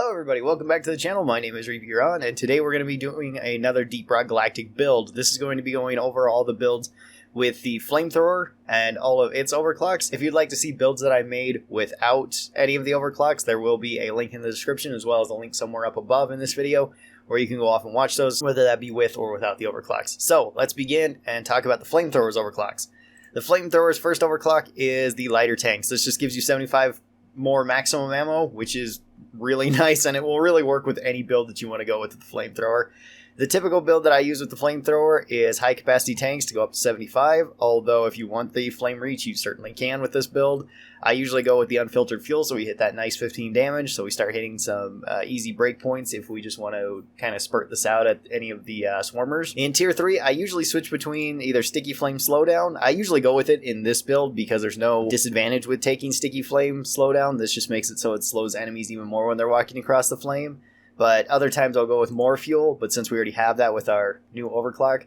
Hello everybody, welcome back to the channel. My name is Reviewron, and today we're going to be doing another Deep Rock Galactic build. This is going to be going over all the builds with the Flamethrower and all of its overclocks. If you'd like to see builds that I made without any of the overclocks, there will be a link in the description as well as a link somewhere up above in this video where you can go off and watch those, whether that be with or without the overclocks. So let's begin and talk about the Flamethrower's overclocks. The Flamethrower's first overclock is the lighter tanks. This just gives you 75 more maximum ammo, which is really nice, and it will really work with any build that you want to go with the Flamethrower. The typical build that I use with the Flamethrower is high capacity tanks to go up to 75, although if you want the flame reach, you certainly can with this build. I usually go with the unfiltered fuel, so we hit that nice 15 damage, so we start hitting some easy breakpoints if we just want to kind of spurt this out at any of the swarmers. In tier 3, I usually switch between either sticky flame slowdown. I usually go with it in this build because there's no disadvantage with taking sticky flame slowdown. This just makes it so it slows enemies even more when they're walking across the flame. But other times I'll go with more fuel, but since we already have that with our new overclock,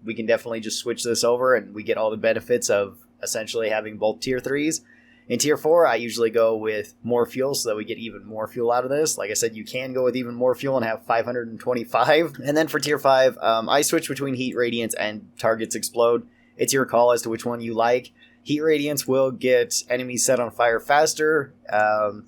we can definitely just switch this over and we get all the benefits of essentially having both tier 3s. In tier 4, I usually go with more fuel so that we get even more fuel out of this. Like I said, you can go with even more fuel and have 525. And then for tier 5, I switch between heat radiance and targets explode. It's your call as to which one you like. Heat radiance will get enemies set on fire faster.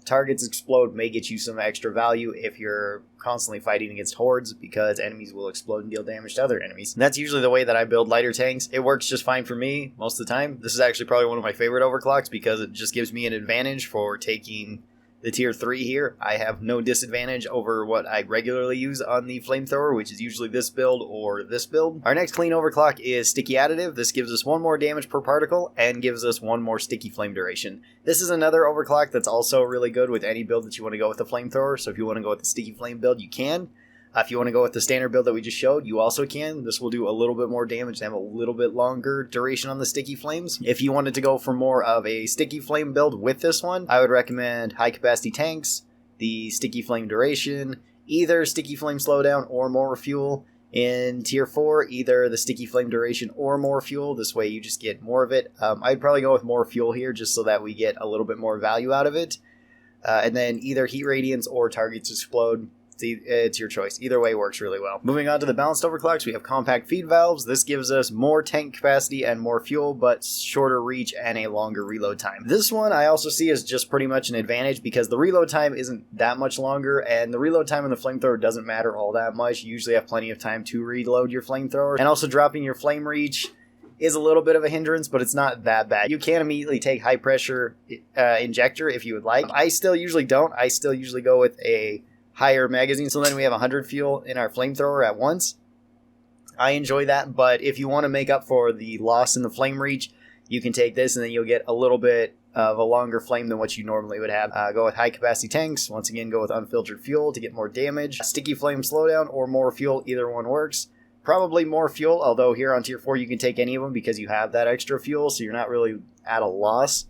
Targets explode may get you some extra value if you're constantly fighting against hordes, because enemies will explode and deal damage to other enemies. And that's usually the way that I build lighter tanks. It works just fine for me most of the time. This is actually probably one of my favorite overclocks because it just gives me an advantage for taking the tier 3 here. I have no disadvantage over what I regularly use on the Flamethrower, which is usually this build or this build. Our next clean overclock is sticky additive. This gives us 1 more damage per particle and gives us 1 more sticky flame duration. This is another overclock that's also really good with any build that you want to go with the Flamethrower. So if you want to go with the sticky flame build, you can. If you want to go with the standard build that we just showed, you also can. This will do a little bit more damage and have a little bit longer duration on the sticky flames. If you wanted to go for more of a sticky flame build with this one, I would recommend high capacity tanks, the sticky flame duration, either sticky flame slowdown or more fuel. In tier 4, either the sticky flame duration or more fuel. This way you just get more of it. I'd probably go with more fuel here just so that we get a little bit more value out of it. And then either heat radiance or targets explode. It's your choice. Either way works really well. Moving on to the balanced overclocks, we have compact feed valves. This gives us more tank capacity and more fuel, but shorter reach and a longer reload time. This one I also see as just pretty much an advantage because the reload time isn't that much longer, and the reload time in the Flamethrower doesn't matter all that much. You usually have plenty of time to reload your Flamethrower, and also dropping your flame reach is a little bit of a hindrance, but it's not that bad. You can immediately take high pressure injector if you would like. I still usually don't. I still usually go with a higher magazine, so then we have 100 fuel in our Flamethrower at once. I enjoy that, but if you want to make up for the loss in the flame reach, you can take this and then you'll get a little bit of a longer flame than what you normally would have. Go with high capacity tanks. Once again, go with unfiltered fuel to get more damage. Sticky flame slowdown or more fuel, either one works. Probably more fuel, although here on tier 4 you can take any of them because you have that extra fuel, so you're not really at a loss.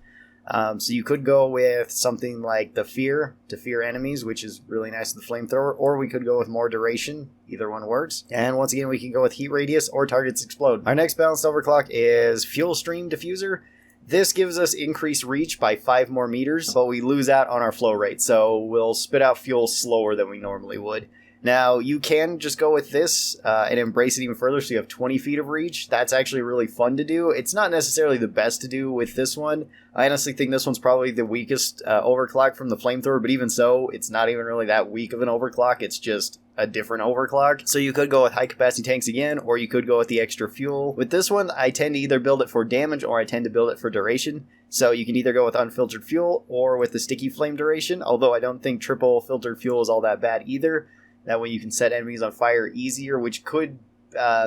So you could go with something like the fear to fear enemies, which is really nice with the Flamethrower, or we could go with more duration. Either one works. And once again, we can go with heat radius or targets explode. Our next balanced overclock is fuel stream diffuser. This gives us increased reach by 5 more meters, but we lose out on our flow rate, so we'll spit out fuel slower than we normally would. Now, you can just go with this and embrace it even further, so you have 20 feet of reach. That's actually really fun to do. It's not necessarily the best to do with this one. I honestly think this one's probably the weakest overclock from the Flamethrower, but even so, it's not even really that weak of an overclock. It's just a different overclock. So you could go with high capacity tanks again, or you could go with the extra fuel. With this one, I tend to either build it for damage or I tend to build it for duration. So you can either go with unfiltered fuel or with the sticky flame duration, although I don't think triple filtered fuel is all that bad either. That way you can set enemies on fire easier, which could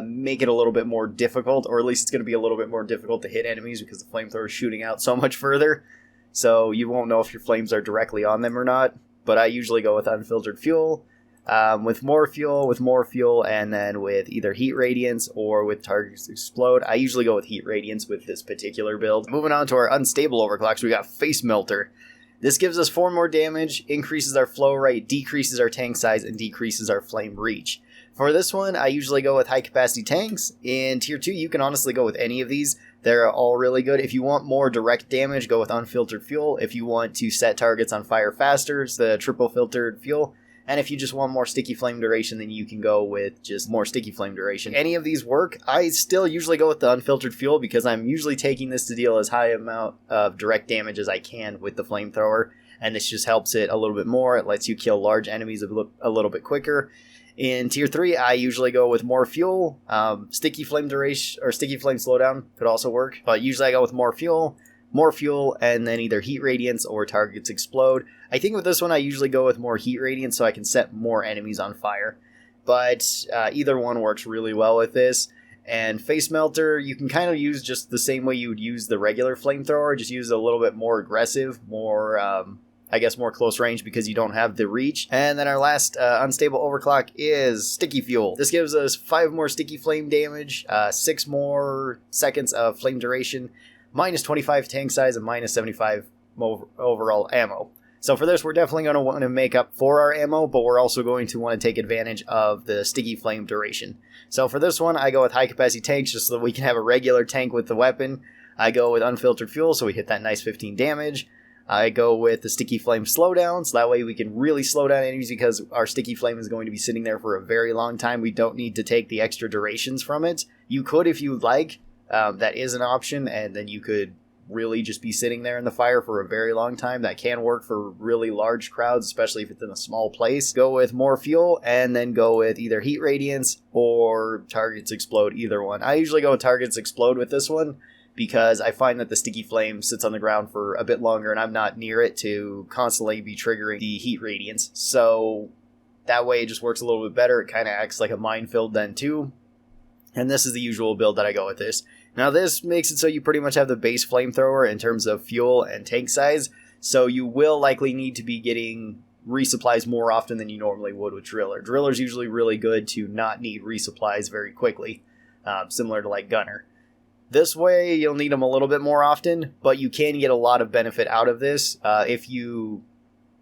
make it a little bit more difficult, or at least it's going to be a little bit more difficult to hit enemies because the Flamethrower is shooting out so much further. So you won't know if your flames are directly on them or not. But I usually go with unfiltered fuel, with more fuel, and then with either heat radiance or with targets explode. I usually go with heat radiance with this particular build. Moving on to our unstable overclocks, we got face melter. This gives us 4 more damage, increases our flow rate, decreases our tank size, and decreases our flame reach. For this one, I usually go with high capacity tanks. In tier 2, you can honestly go with any of these. They're all really good. If you want more direct damage, go with unfiltered fuel. If you want to set targets on fire faster, it's the triple filtered fuel. And if you just want more sticky flame duration, then you can go with just more sticky flame duration. Any of these work. I still usually go with the unfiltered fuel because I'm usually taking this to deal as high amount of direct damage as I can with the flamethrower. And this just helps it a little bit more. It lets you kill large enemies a little bit quicker. In tier 3, I usually go with more fuel. Sticky flame duration or sticky flame slowdown could also work. But usually I go with more fuel, and then either heat radiance or targets explode. I think with this one I usually go with more heat radiance so I can set more enemies on fire. But either one works really well with this. And face melter, you can kind of use just the same way you would use the regular flamethrower, just use it a little bit more aggressive, more more close range because you don't have the reach. And then our last unstable overclock is sticky fuel. This gives us 5 more sticky flame damage, 6 more seconds of flame duration, minus 25 tank size, and minus 75 overall ammo. So for this, we're definitely going to want to make up for our ammo, but we're also going to want to take advantage of the sticky flame duration. So for this one, I go with high capacity tanks just so that we can have a regular tank with the weapon. I go with unfiltered fuel so we hit that nice 15 damage. I go with the sticky flame slowdown, so that way we can really slow down enemies because our sticky flame is going to be sitting there for a very long time. We don't need to take the extra durations from it. You could if you like, that is an option, and then you could really just be sitting there in the fire for a very long time. That can work for really large crowds, especially if it's in a small place. Go with more fuel, and then go with either heat radiance or targets explode, either one. I usually go with targets explode with this one, because I find that the sticky flame sits on the ground for a bit longer and I'm not near it to constantly be triggering the heat radiance. So that way it just works a little bit better. It kind of acts like a minefield then too. And this is the usual build that I go with this. Now this makes it so you pretty much have the base flamethrower in terms of fuel and tank size. So you will likely need to be getting resupplies more often than you normally would with Driller. Driller's usually really good to not need resupplies very quickly, similar to like Gunner. This way, you'll need them a little bit more often, but you can get a lot of benefit out of this if you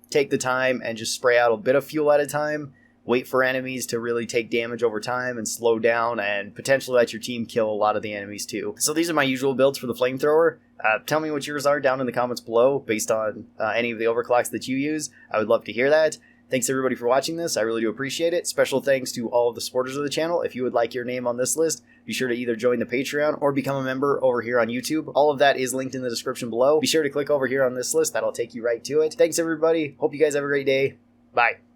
take the time and just spray out a bit of fuel at a time, wait for enemies to really take damage over time and slow down, and potentially let your team kill a lot of the enemies too. So these are my usual builds for the flamethrower. Tell me what yours are down in the comments below based on any of the overclocks that you use. I would love to hear that. Thanks everybody for watching this. I really do appreciate it. Special thanks to all of the supporters of the channel. If you would like your name on this list, be sure to either join the Patreon or become a member over here on YouTube. All of that is linked in the description below. Be sure to click over here on this list. That'll take you right to it. Thanks everybody. Hope you guys have a great day. Bye.